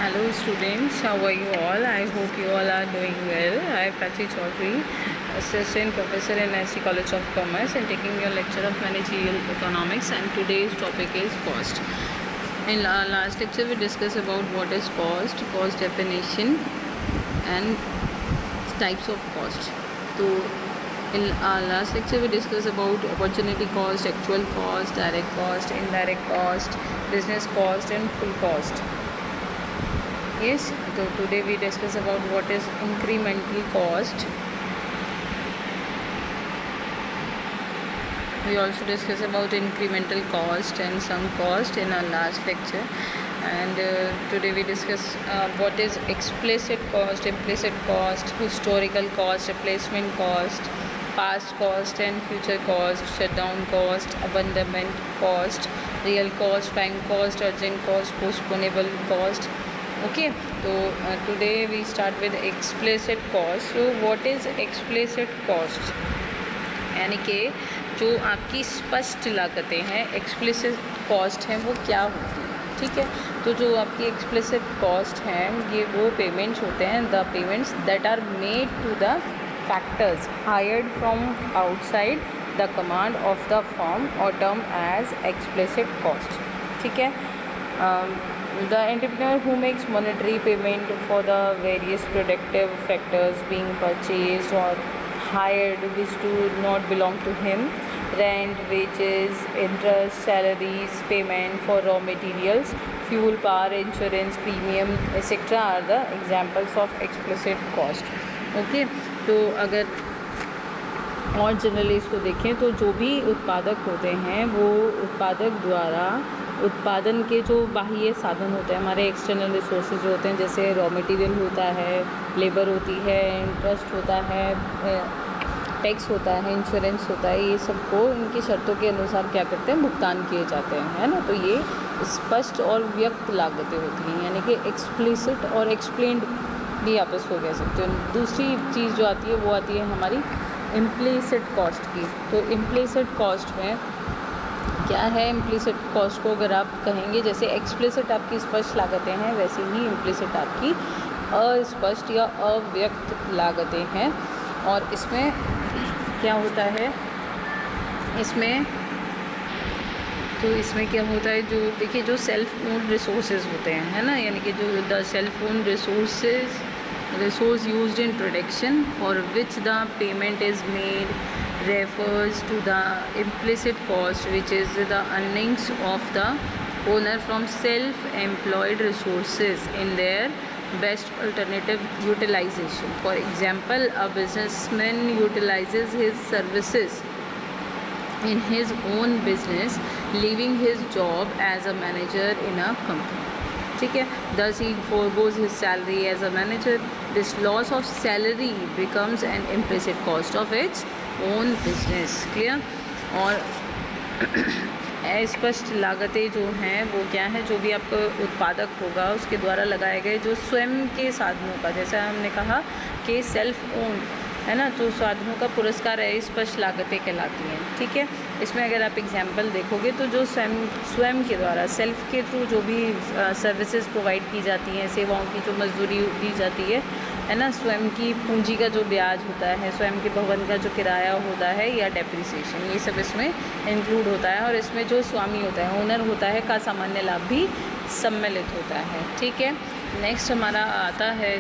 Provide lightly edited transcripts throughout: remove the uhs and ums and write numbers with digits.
Hello students, how are you all? I hope you all are doing well. I am Prachi Chaudhary, Assistant Professor in SC College of Commerce and taking your lecture of Managerial Economics, and today's topic is cost. In our last lecture we discussed about what is cost definition and types of cost. So in our last lecture we discussed about opportunity cost, actual cost, direct cost, indirect cost, business cost and full cost. Yes, so today we discuss about what is incremental cost. We also discuss about incremental cost and sunk cost in our last lecture, and today we discuss what is explicit cost, implicit cost, historical cost, replacement cost, past cost and future cost, shutdown cost, abandonment cost, real cost, bank cost, urgent cost, postponable cost. Okay, so today we start with explicit cost. So what is explicit cost? यानी कि जो आपकी स्पष्ट लागतें हैं, explicit cost हैं, वो क्या होती है, ठीक है। तो जो आपकी एक्सप्लिसिट कॉस्ट हैं, ये वो पेमेंट्स होते हैं, the payments that are made to the factors hired from outside the command of the firm और टर्म एज एक्सप्लिसिट कॉस्ट, ठीक है। The entrepreneur who makes monetary payment for the various productive factors being purchased or hired which do not belong to him, rent, wages, interest, salaries, payment for raw materials, fuel, power, insurance, premium, etc. are the examples of explicit cost. Okay, तो अगर और generally इसको देखें तो जो भी उत्पादक होते हैं वो उत्पादक द्वारा उत्पादन के जो बाह्य साधन होते हैं, हमारे एक्सटर्नल रिसोर्सेज जो होते हैं, जैसे रॉ मटेरियल होता है, लेबर होती है, इंटरेस्ट होता है, टैक्स होता है, इंश्योरेंस होता है, ये सबको इनकी शर्तों के अनुसार क्या करते हैं, भुगतान किए जाते हैं, है ना। तो ये स्पष्ट और व्यक्त लागतें होती हैं, यानी कि एक्सप्लिसिट और एक्सप्लेन्ड भी आप इसको कह सकते हो। दूसरी चीज़ जो आती है वो आती है हमारी इम्प्लिसिट कॉस्ट की। तो इम्प्लिसिट कॉस्ट में क्या है, इम्प्लिसिट कॉस्ट को अगर आप कहेंगे, जैसे एक्सप्लिसिट आपकी स्पष्ट लागतें हैं, वैसे ही इम्प्लिसिट आपकी अस्पष्ट या अव्यक्त लागतें हैं। और इसमें क्या होता है, इसमें क्या होता है, जो देखिए जो सेल्फ ओन्ड रिसोर्सेज होते हैं, है ना, यानी कि जो the self owned resource used in production for which the payment is made refers to the implicit cost, which is the earnings of the owner from self-employed resources in their best alternative utilization. For example, a businessman utilizes his services in his own business, leaving his job as a manager in a company, ठीक है। Thus he foregoes his salary as a manager. This loss of salary becomes an implicit cost of its own business. Clear? और अस्पष्ट लागतें जो हैं वो क्या है, जो भी आपका उत्पादक होगा उसके द्वारा लगाए गए जो स्वयं के साधनों का, जैसा हमने कहा कि सेल्फ ओन है ना, तो साधनों का पुरस्कार अस्पष्ट लागतें कहलाती हैं, ठीक है। इसमें अगर आप एग्जांपल देखोगे तो जो स्वयं के द्वारा सेल्फ के थ्रू जो भी सर्विसेज प्रोवाइड की जाती हैं, सेवाओं की जो मजदूरी दी जाती है ना, स्वयं की पूंजी का जो ब्याज होता है, स्वयं के भवन का जो किराया होता है या डेप्रिसिएशन, ये सब इसमें इंक्लूड होता है। और इसमें जो स्वामी होता है, ओनर होता है, का सामान्य लाभ भी सम्मिलित होता है, ठीक है। नेक्स्ट हमारा आता है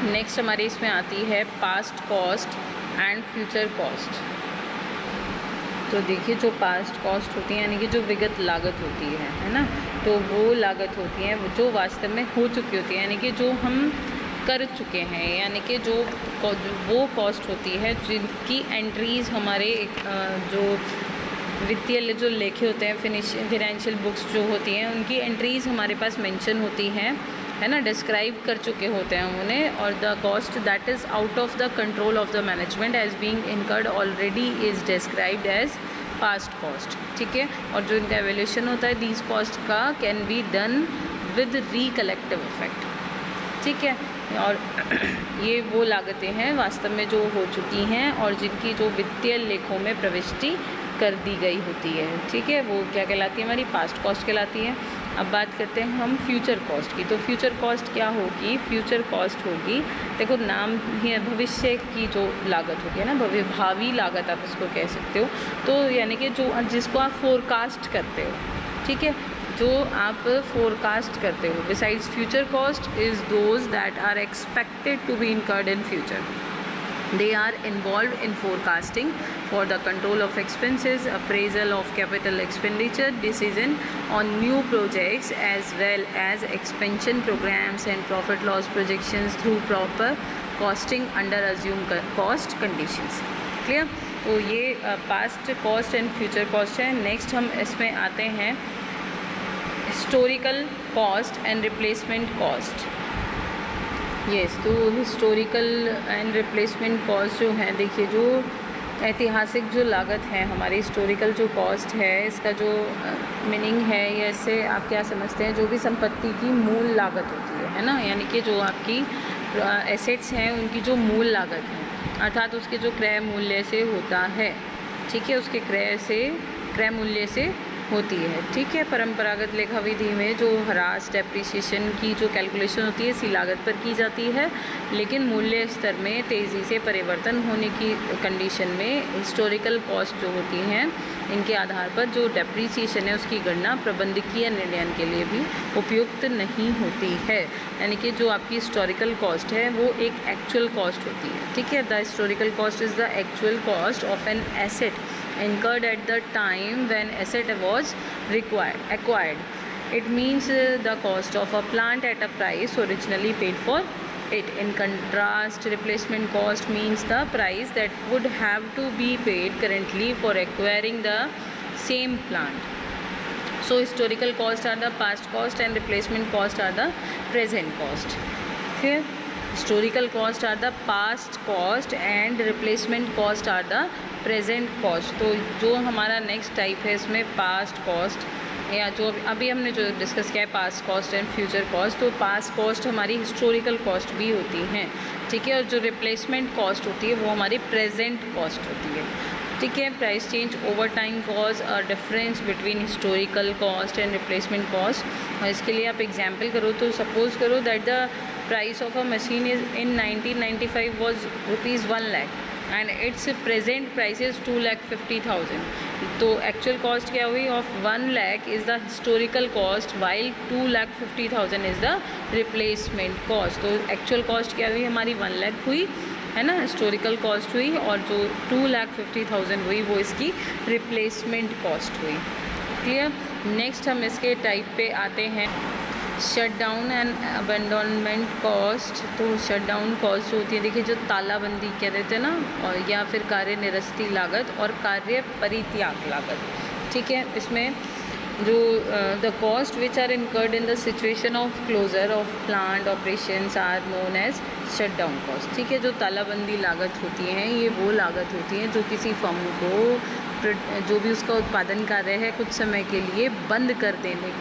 नेक्स्ट हमारी इसमें आती है past cost and future cost. तो देखिए जो पास्ट कॉस्ट होती है, यानी कि जो विगत लागत होती है ना, तो वो लागत होती है जो वास्तव में हो चुकी होती है, यानी कि जो हम कर चुके हैं, यानी कि जो वो कॉस्ट होती है जिनकी एंट्रीज़ हमारे जो वित्तीय जो लेखे होते हैं, फिनेंशियल बुक्स जो होती हैं, उनकी एंट्रीज़ हमारे पास मेंशन होती हैं, है ना, डिस्क्राइब कर चुके होते हैं उन्हें। और the cost that is out of the control of the management as being incurred already is described as past cost, ठीक है। और जो इनका एवल्यूशन होता है दीज कॉस्ट का can be done with recollective effect, ठीक है। और ये वो लागतें हैं वास्तव में जो हो चुकी हैं और जिनकी जो वित्तीय लेखों में प्रविष्टि कर दी गई होती है, ठीक है, वो क्या कहलाती है, हमारी पास्ट कॉस्ट कहलाती है। अब बात करते हैं हम फ्यूचर कॉस्ट की। तो फ्यूचर कॉस्ट क्या होगी? फ्यूचर कॉस्ट होगी, देखो नाम ही है, भविष्य की जो लागत होगी है ना, भावी लागत आप इसको कह सकते हो। तो यानी कि जो जिसको आप फोरकास्ट करते हो, ठीक है, जो आप फोरकास्ट करते हो। Besides future cost is those that are expected to be incurred in future. They are involved in forecasting for the control of expenses, appraisal of capital expenditure, decision on new projects, as well as expansion programs and profit loss projections through proper costing under assumed cost conditions. Clear? तो ये past cost and future cost है। Next हम इसमें आते हैं historical cost and replacement cost. Yes, तो historical and replacement cost जो है, देखिए जो ऐतिहासिक जो लागत है हमारी, हिस्टोरिकल जो कॉस्ट है, इसका जो मीनिंग है या इससे आप क्या समझते हैं, जो भी संपत्ति की मूल लागत होती है ना, यानी कि जो आपकी एसेट्स हैं उनकी जो मूल लागत है, अर्थात उसके जो क्रय मूल्य से होता है, ठीक है, उसके क्रय मूल्य से होती है, ठीक है। परंपरागत लेखा विधि में जो ह्रास डेप्रिसिएशन की जो कैलकुलेशन होती है इसी लागत पर की जाती है, लेकिन मूल्य स्तर में तेज़ी से परिवर्तन होने की कंडीशन में हिस्टोरिकल कॉस्ट जो होती हैं, इनके आधार पर जो डेप्रिसिएशन है उसकी गणना प्रबंधकीय निर्णय के लिए भी उपयुक्त नहीं होती है। यानी कि जो आपकी हिस्टोरिकल कॉस्ट है वो एक एक्चुअल कॉस्ट होती है, ठीक है। The historical cost is the actual cost of an asset incurred at the time when asset was acquired. It means the cost of a plant at a price originally paid for it. In contrast, replacement cost means the price that would have to be paid currently for acquiring the same plant. So historical cost are the past cost and replacement cost are the present cost. Clear? Historical cost are the past cost and replacement cost are the present cost. तो जो हमारा next type है इसमें past cost, या जो अभी हमने जो डिस्कस किया है past cost and future cost, तो पास्ट कॉस्ट हमारी हिस्टोरिकल कॉस्ट भी होती हैं, ठीक है, और जो रिप्लेसमेंट कॉस्ट होती है वो हमारी प्रेजेंट कॉस्ट होती है, ठीक है। Price change over time cause a difference between historical cost and replacement cost. और इसके लिए आप एग्जाम्पल करो तो सपोज करो that the price of a machine is in 1995 was ₹1 lakh and it's present price is 2,50,000। तो एक्चुअल कॉस्ट क्या हुई of 1 lakh is the historical cost, while 2,50,000 is the replacement cost. तो एक्चुअल कॉस्ट क्या हुई हमारी 1 lakh हुई है ना, हिस्टोरिकल कॉस्ट हुई, और जो 2,50,000 हुई वो इसकी रिप्लेसमेंट कॉस्ट हुई। क्लियर? नेक्स्ट हम इसके टाइप पे आते हैं shut down and abandonment cost. तो शट डाउन कॉस्ट जो होती है, देखिए जो तालाबंदी कह देते हैं ना, और या फिर कार्य निरस्ती लागत और कार्य परित्याग लागत, ठीक है। इसमें जो the cost which are incurred in the situation of closure of plant operations are known as shut down cost, ठीक है। जो तालाबंदी लागत होती हैं ये वो लागत होती हैं जो किसी फर्म को जो भी उसका उत्पादन कार्य है कुछ समय के लिए बंद कर देने,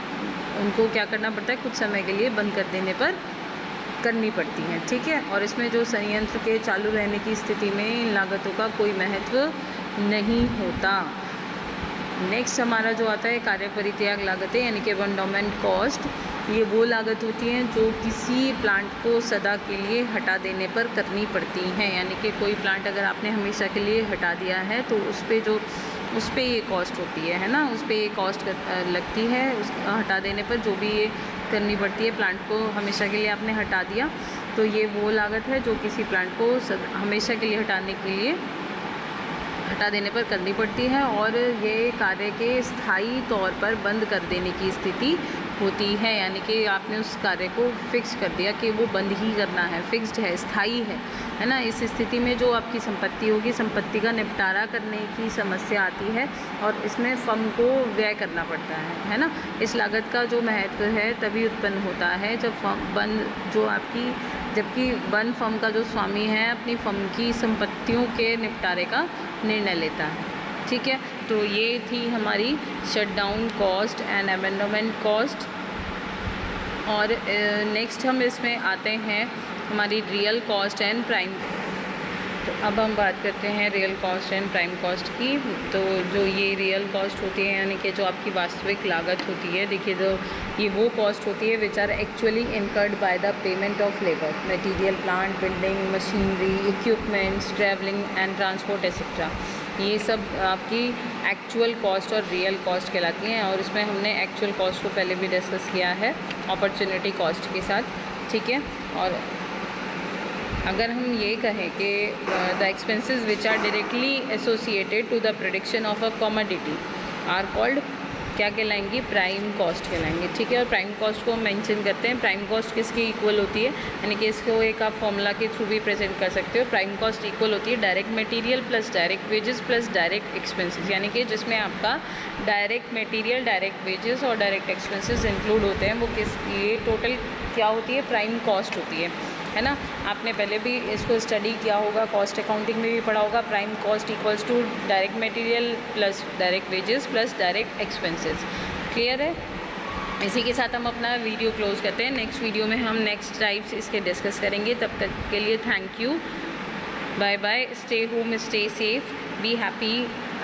उनको क्या करना पड़ता है, कुछ समय के लिए बंद कर देने पर करनी पड़ती हैं, ठीक है। और इसमें जो संयंत्र के चालू रहने की स्थिति में इन लागतों का कोई महत्व नहीं होता। नेक्स्ट हमारा जो आता है कार्य परित्याग लागतें, यानी कि अबेंडोनमेंट कॉस्ट। ये वो लागत होती हैं जो किसी प्लांट को सदा के लिए हटा देने पर करनी पड़ती हैं, यानी कि कोई प्लांट अगर आपने हमेशा के लिए हटा दिया है तो उस पर ये कॉस्ट होती है ना, उस पर ये कॉस्ट लगती है, उस हटा देने पर जो भी ये करनी पड़ती है, प्लांट को हमेशा के लिए आपने हटा दिया, तो ये वो लागत है जो किसी प्लांट को हमेशा के लिए हटा देने पर करनी पड़ती है, और ये कार्य के स्थायी तौर पर बंद कर देने की स्थिति होती है, यानी कि आपने उस कार्य को फिक्स कर दिया कि वो बंद ही करना है, फिक्स्ड है, स्थायी है ना। इस स्थिति में जो आपकी संपत्ति होगी, संपत्ति का निपटारा करने की समस्या आती है और इसमें फर्म को व्यय करना पड़ता है ना। इस लागत का जो महत्व है तभी उत्पन्न होता है जब जबकि वन फर्म का जो स्वामी है अपनी फर्म की संपत्तियों के निपटारे का निर्णय लेता है, ठीक है। तो ये थी हमारी shut down cost and abandonment cost. और नेक्स्ट हम इसमें आते हैं हमारी रियल कॉस्ट एंड प्राइम तो अब हम बात करते हैं real cost and prime cost की। तो जो ये रियल कॉस्ट होती है यानी कि जो आपकी वास्तविक लागत होती है, देखिए जो ये वो कॉस्ट होती है which are actually incurred by the payment of labour, material, plant, building, machinery, equipments, travelling and transport etcetera. ये सब आपकी एक्चुअल कॉस्ट और रियल कॉस्ट कहलाती हैं। और इसमें हमने एक्चुअल कॉस्ट को पहले भी डिस्कस किया है अपॉर्चुनिटी कॉस्ट के साथ, ठीक है। और अगर हम ये कहें कि the expenses which are directly associated to the production of a commodity are called, क्या कहलाएंगी, प्राइम कॉस्ट कहलाएंगे, ठीक है। और प्राइम कॉस्ट को हम मेंशन करते हैं। प्राइम कॉस्ट किसकी इक्वल होती है, यानी कि इसको एक आप फॉर्मूला के थ्रू भी प्रेजेंट कर सकते हो। प्राइम कॉस्ट इक्वल होती है direct material plus direct wages plus direct expenses, यानी कि जिसमें आपका डायरेक्ट मटेरियल, डायरेक्ट वेजेस और डायरेक्ट एक्सपेंसेस इंक्लूड होते हैं। वो किस, ये टोटल क्या होती है, प्राइम कॉस्ट होती है ना। आपने पहले भी इसको स्टडी किया होगा, कॉस्ट अकाउंटिंग में भी पढ़ा होगा। Prime cost equals to direct material plus direct wages plus direct expenses. Clear है। इसी के साथ हम अपना वीडियो क्लोज करते हैं। नेक्स्ट वीडियो में हम नेक्स्ट टाइप्स इसके डिस्कस करेंगे। तब तक के लिए thank you, bye bye, stay home, stay safe, be happy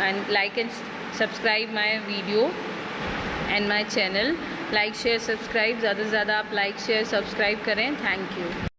and like and subscribe my video and my channel. Like share subscribe, ज़्यादा से ज़्यादा आप लाइक शेयर सब्सक्राइब करें। Thank you.